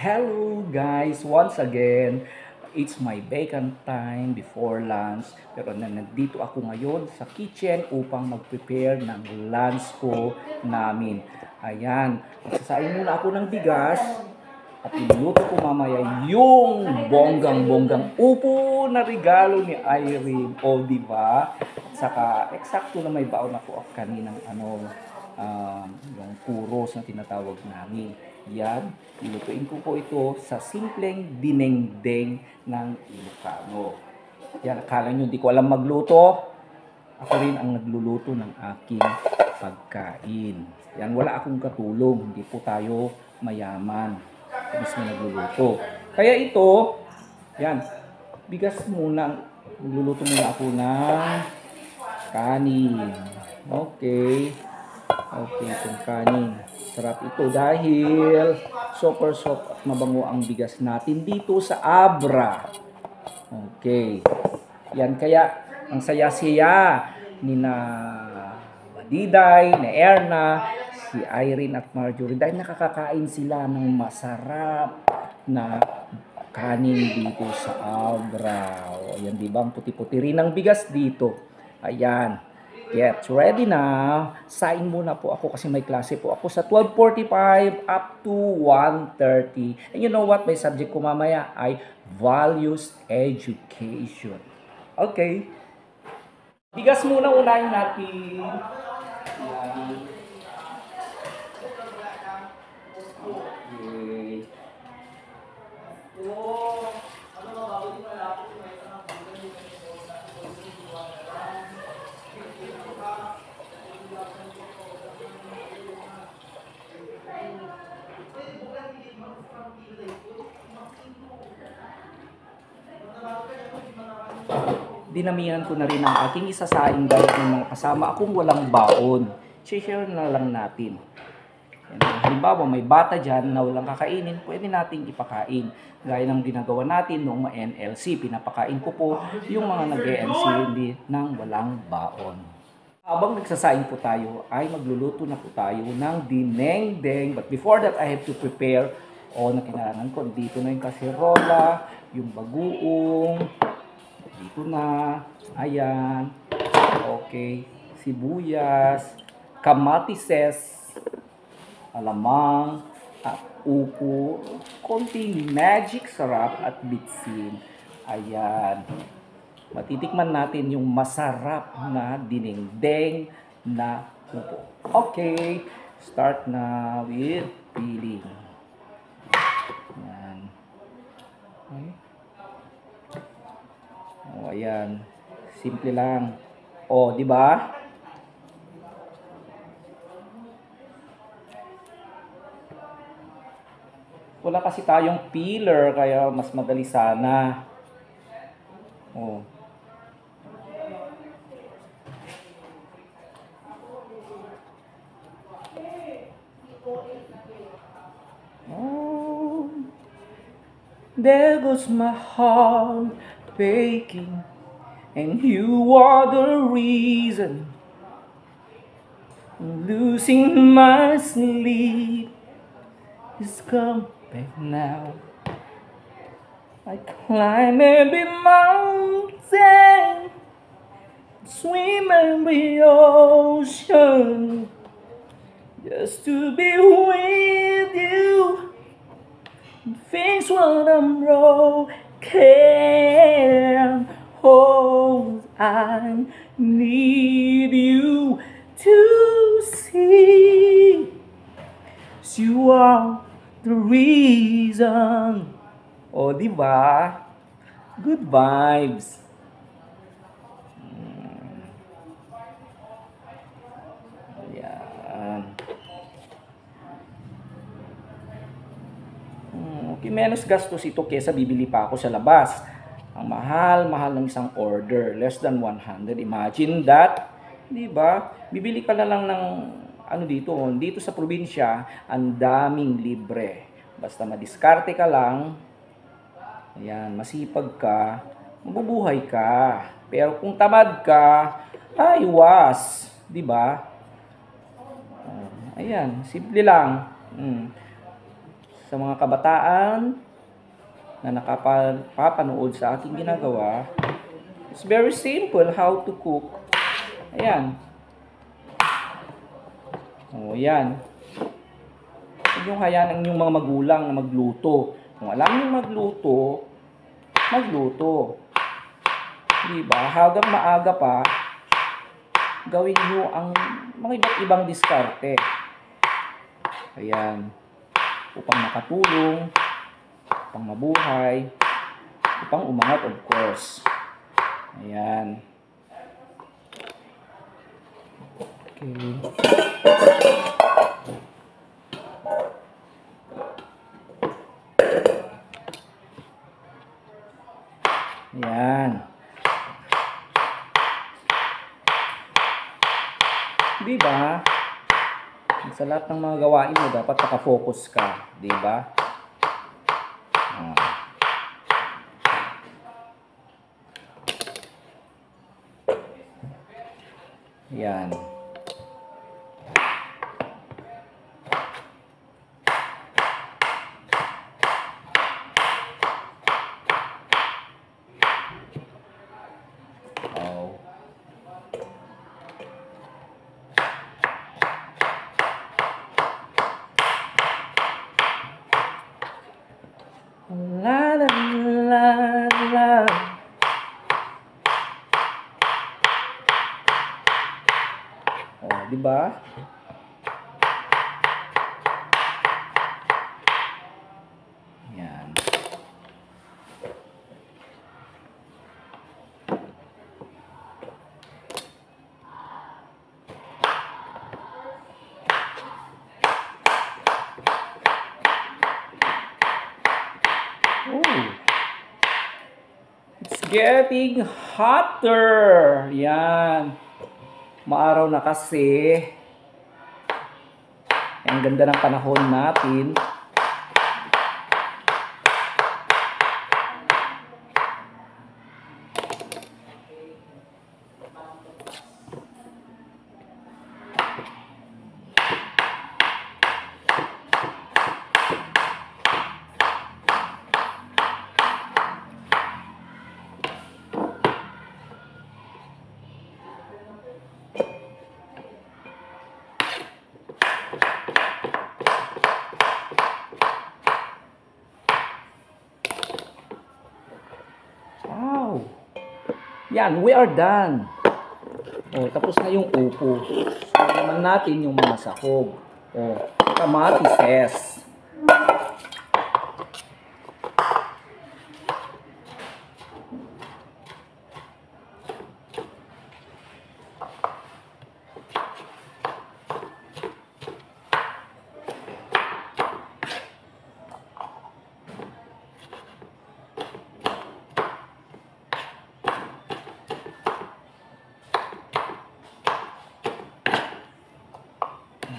Hello guys, once again, it's my vacant time before lunch. Pero nandito ako ngayon sa kitchen upang mag-prepare ng lunch ko namin. Ayan, magsasain muna ako ng bigas at iluluto ko mamaya yung bonggang-bonggang upo na regalo ni Irene. O, di ba? Saka, eksakto na may baon ako kaninang yung puros na tinatawag namin. Yan, ilutuin ko po ito sa simpleng dinengdeng ng Ilocano. Yan, akala nyo hindi ko alam magluto. Ako rin ang nagluluto ng aking pagkain. Yan, wala akong katulong. Hindi po tayo mayaman. Mismo nagluluto. Kaya ito, yan, bigas muna. Nagluluto muna ako ng kanin. Okay. Okay, itong kanin. Sarap ito dahil super soft at mabango ang bigas natin dito sa Abra. Okay. Yan kaya ang saya-saya ni na Badiday, na Erna, si Irene at Marjorie dahil nakakakain sila ng masarap na kanin dito sa Abra. O, yan diba? Ang puti-puti rin ang bigas dito. Ayan. Get ready na. Sain muna po ako kasi may klase po ako sa 12:45 up to 1:30. And you know what? May subject ko mamaya ay values education. Okay. Bigas muna unahin natin. Yan. Okay. Dinamihan ko na rin ang aking isasaing dahil ng mga kasama akong walang baon. Share na lang natin. Halimbawa, may bata dyan na walang kakainin, pwede natin ipakain. Gaya ng ginagawa natin noong NLC, pinapakain ko po yung mga nag-NC ng walang baon. Habang nagsasaing po tayo, ay magluluto na po tayo ng dinengdeng. But before that, I have to prepare na kailangan ko. Dito na yung kaserola, yung bagoong, dito na, ayan, okay, sibuyas, kamatises, alamang, at upo, konting magic sarap at bitsin. Ayan. Matitikman natin yung masarap na dinengdeng na upo. Okay, start na with peeling. Ayan. Okay. Oh, ayan. Simple lang. Oh, di ba? Wala kasi tayong peeler kaya mas madali sana. Oh. Oh. There goes my heart breaking, and you are the reason I'm losing my sleep. It's come back now. I climb every mountain, swim every ocean, just to be with you. Face what I'm broken. Oh, I need you to see. You are the reason. Oh, di ba? Good vibes. Ayan. Okay, menos gastos ito kesa bibili pa ako sa labas. Ang mahal ng isang order, less than 100. Imagine that, 'di ba? Bibili ka na lang ng dito sa probinsya, ang daming libre. Basta madiskarte ka lang, ayan, masipag ka, mabubuhay ka. Pero kung tamad ka, ay was, 'di ba? Ayan, simple lang. sa mga kabataan na nakapapanood sa aking ginagawa, it's very simple how to cook. Ayan. O, yan. Huwag yung hayaan ang inyong mga magulang na magluto. Kung alam nyo magluto, magluto. Diba? Hanggang maaga pa, gawin nyo ang mga iba't ibang diskarte. Ayan. Upang makatulong, upang mabuhay, upang umangat, of course. Ayan. Okay. Ayan. Diba? Sa lahat ng mga gawain mo, dapat nakafocus ka. Diba? Ayan. Oh. La la la la. Oh, di ba? Yan. It's getting hotter. Yan. Maaraw na kasi. Ang ganda ng panahon natin. Wow! Yan, we are done. Oh, tapos na yung upo. So, naman natin yung mga sahog. Oh, kamatis.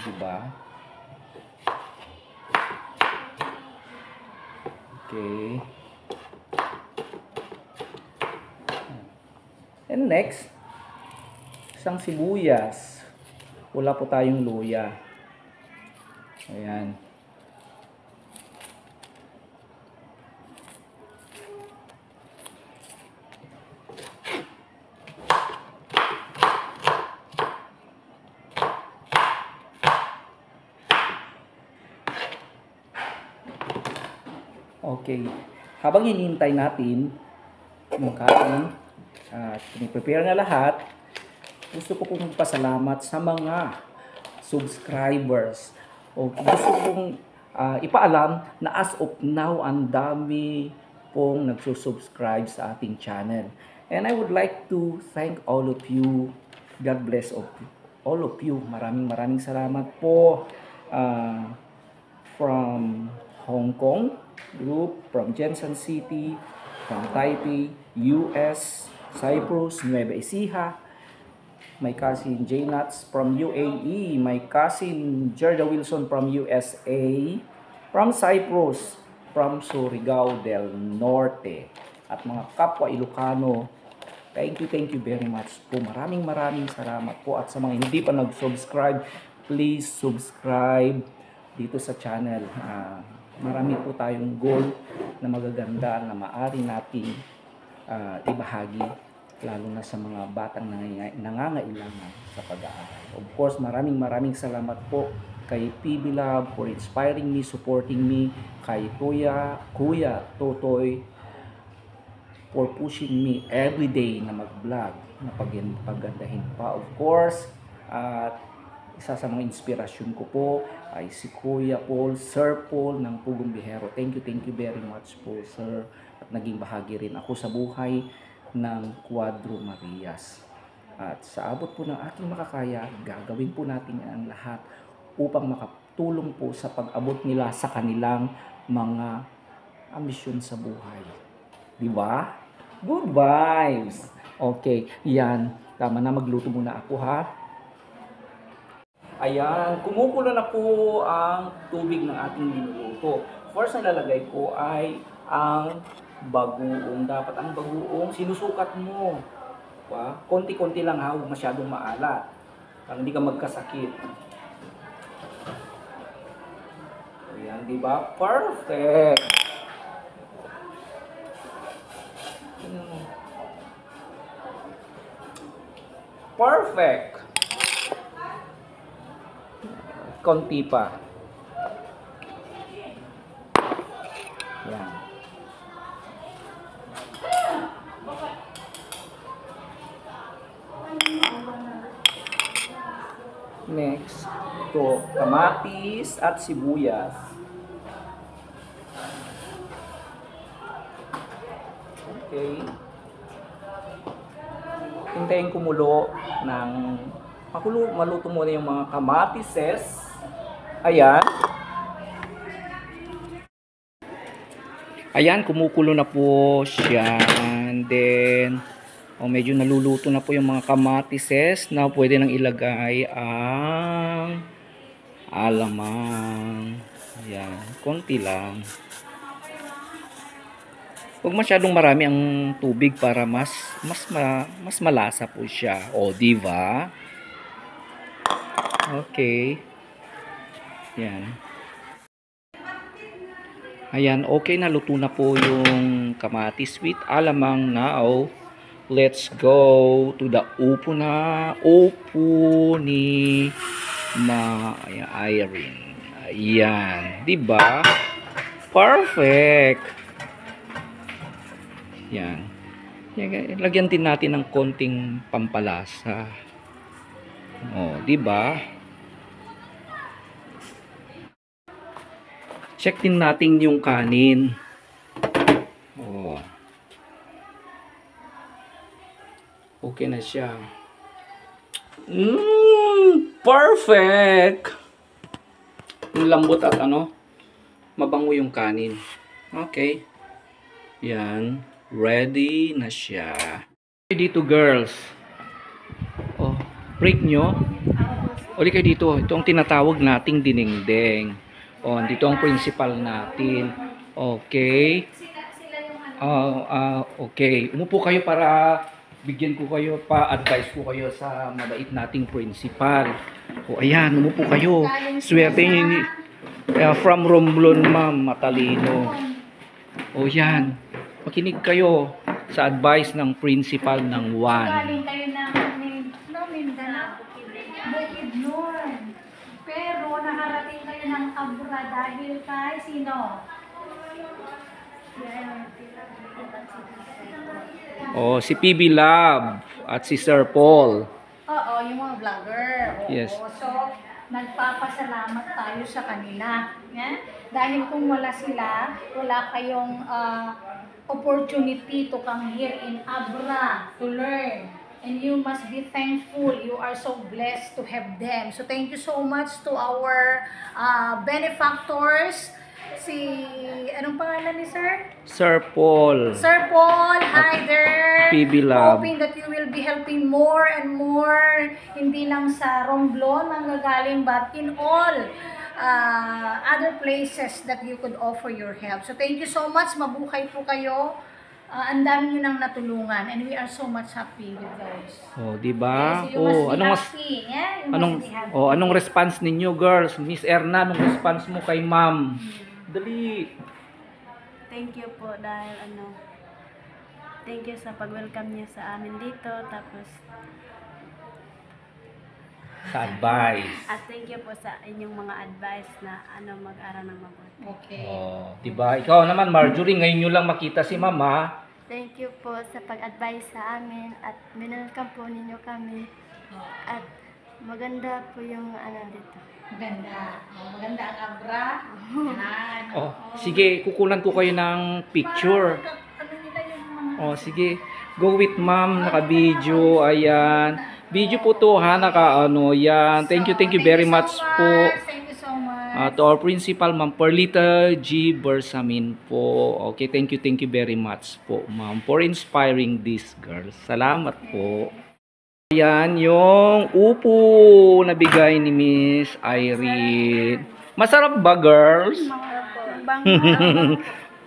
Diba? Okay. And next, isang sibuyas. Wala po tayong luya. Ayan. Okay. Habang hinihintay natin yung kain at prepare na lahat, gusto ko pong magpasalamat sa mga subscribers. O gusto kong ipaalam na as of now, ang dami pong nagsusubscribe sa ating channel. And I would like to thank all of you. God bless all of you. Maraming salamat po from Hong Kong group, from Jensen City, from Taipei, US, Cyprus, Nueva Ecija, my cousin J Nuts from UAE, my cousin Gerda Wilson from USA, from Cyprus, from Surigao del Norte, at mga kapwa Ilocano. Thank you very much po. Maraming salamat po. At sa mga hindi pa nag-subscribe, please subscribe dito sa channel. marami po tayong goal na magaganda na maaari nating ibahagi, lalo na sa mga batang nangangailangan sa pag-aaral. Of course, maraming salamat po kay PB Lab for inspiring me, supporting me, kay Kuya Totoy for pushing me every day na mag-vlog, na pagandahin pa. Of course, at isa sa mga inspirasyon ko po ay si Kuya Paul, Sir Paul ng Pugong Bihero. Thank you very much po, Sir. At naging bahagi rin ako sa buhay ng Cuadro Marias. At sa abot po ng aking makakaya, gagawin po natin ang lahat upang makatulong po sa pag-abot nila sa kanilang mga ambisyon sa buhay. Di ba? Good vibes! Okay, yan. Tama na, magluto muna ako ha. Ayan, kumukulo na po ang tubig ng ating niluluto. First na lalagay ko ay ang bagoong. Dapat ang bagoong sinusukat mo. Diba? Konti-konti lang ha, huwag masyadong maalat. Para hindi ka magkasakit. Ayan, di ba? Perfect! Perfect! Konti pa. Yan. Next, ito, kamatis at sibuyas. Okay. Hintayin kumulo ng maluto muna yung mga kamatises. Ayan. Ayan, kumukulo na po siya. And then, medyo naluluto na po yung mga kamatises na pwede nang ilagay ang alamang. Ayan, konti lang. Huwag masyadong marami ang tubig para mas malasa po siya. O, diba? Okay. Yan. Ayan, okay na, luto na po yung kamatis with alamang. Now, let's go to the upo ni Irene. Ayan, diba? Perfect. Yan. Lagyan din natin ng konting pampalasa. Oh, diba? Check din natin yung kanin. Oh. Okay na siya. Perfect! Yung lambot at mabango yung kanin. Okay. Yan. Ready na siya. Dito, girls. Oh, break nyo. Uli kayo dito. Ito ang tinatawag nating dinengdeng. Oh, dito ang principal natin. Okay. Okay. Umupo kayo para bigyan ko kayo, pa-advise ko kayo sa mabait nating principal. O, ayan, umupo kayo. Swerte nyo. From Romblon, ma'am, matalino. O, yan. Makinig kayo sa advice ng principal ng Juan. Galing kayo ng Mindanao, Bukidnon. Pero nakarating kayo ng Abra dahil kay sino? Oh, si PB Lab at si Sir Paul. Oo, yung mga vlogger. Oo. Yes. So, nagpapasalamat tayo sa kanila. Yeah? Dahil kung wala sila, wala kayong opportunity to come here in Abra to learn. And you must be thankful. You are so blessed to have them. So thank you so much to our benefactors. Anong pangalan ni Sir? Sir Paul. Sir Paul, hi there. PB Lab. Hoping that you will be helping more and more. Hindi lang sa Romblon manggagaling, but in all other places that you could offer your help. So thank you so much. Mabuhay po kayo. Ang dami nyo nang natulungan and we are so much happy with those. Oh, di ba? Yes, you must be happy. Yeah, you must be happy. Anong response ninyo, girls? Miss Erna, anong response mo kay ma'am? Dali. Thank you po dahil thank you sa pag-welcome niyo sa amin dito. Tapos, Sa advice. at thank you po sa inyong mga advice na mag-aral ng mabuti. Okay. Oh, diba? Ikaw naman, Marjorie, ngayon nyo lang makita si Mama. Thank you po sa pag-advise sa amin at minelcome po ninyo kami. At maganda po yung dito. Maganda. Maganda ang abra. Yan. Oh, sige, kukunan ko kayo ng picture. Ano nila yung mga... Oh, sige. Go with Ma'am, naka-video. Ayan. Video po to ha, yan. Thank you very much po. Thank you so much. To our principal, Ma'am Perlita G. Bersamin po. Okay, thank you very much po, Ma'am, for inspiring these girls. Salamat po. Ayan, yung upo na bigay ni Miss Irene. Masarap ba, girls?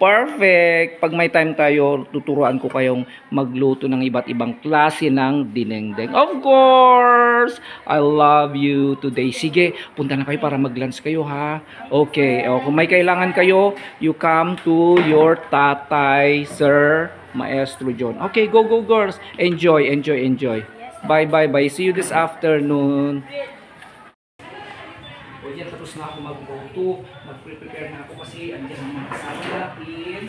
Perfect! Pag may time tayo, tuturuan ko kayong magluto ng iba't ibang klase ng dinengdeng. Of course! I love you today. Sige, punta na kayo para mag-lunch kayo, ha? Okay. O, kung may kailangan kayo, you come to your tatay, Sir Maestro John. Okay, go, girls. Enjoy. Bye. See you this afternoon. O yan, tapos na ako mag-go-to. Mag-prepare na ako kasi andyan ang mga kasama natin.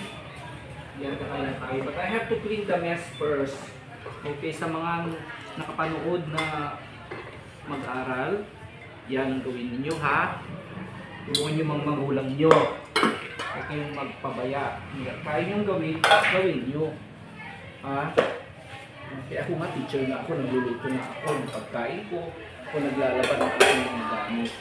Yan, kaya tayo. But I have to clean the mess first. Okay, sa mga nakapanood na mag-aral, yan gawin ninyo, ha? Tulungan nyo mga magulang nyo. Huwag kayong magpabaya. Kaya nyo gawin nyo. Ha? Kaya ako nga, teacher na ako, nagluluto na ako ng pagkain ko. Ako naglalaban ako ng mga gamit.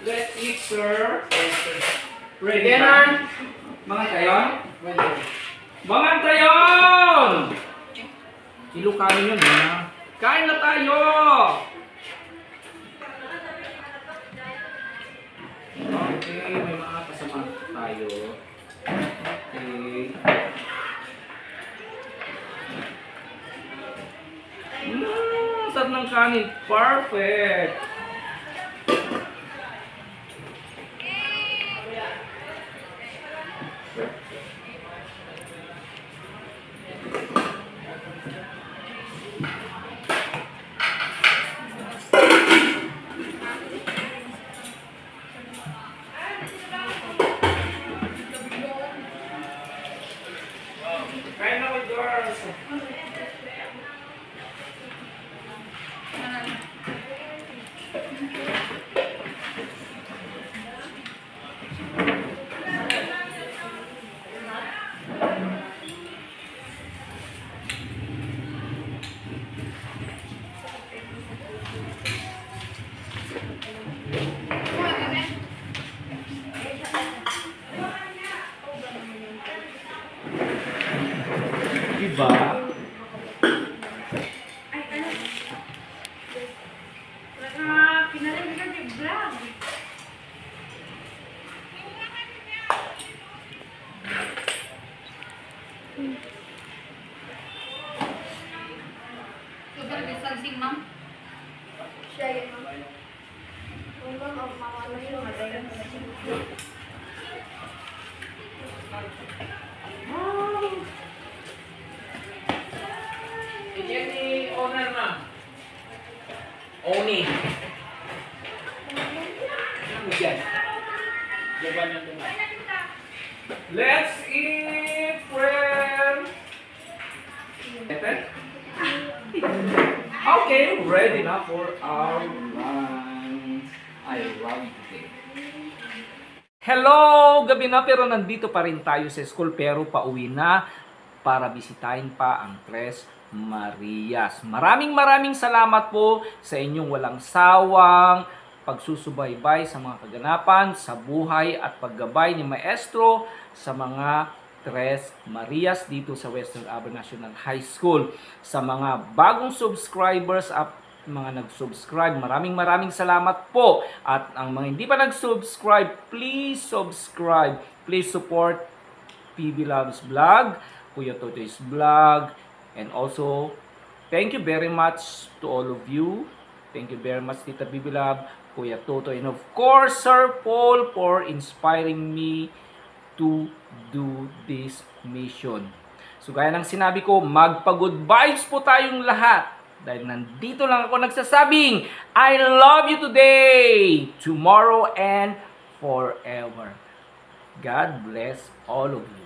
Let's eat, sir. Ready na? Mga tayon? Mga tayon! Ilukanin yun, ha? Kain na tayo! Okay, may mga kasama tayo. Okay. Sarap ng kanin. Perfect! Kain na ko, girls! Diba? Jenny, owner na. Oni. Let's eat, friend. Okay, ready na for our lunch. I love it. Hello! Gabi na pero nandito pa rin tayo sa school pero pauwi na para bisitahin pa ang Tres Marias. Maraming salamat po sa inyong walang sawang pagsusubaybay sa mga kaganapan, sa buhay at paggabay ni Maestro sa mga Tres Marias dito sa Western Abra National High School. Sa mga bagong subscribers mga nag-subscribe. Maraming salamat po. At ang mga hindi pa nag-subscribe, please subscribe. Please support PB Loves Vlog, Kuya Totoy's Vlog, and also thank you very much to all of you. Thank you very much, Tita PB Love, Kuya Toto, and of course, Sir Paul, for inspiring me to do this mission. So gaya ng sinabi ko, magpa-good vibes po tayong lahat. Dahil nandito lang ako nagsasabing, I love you today, tomorrow, and forever. God bless all of you.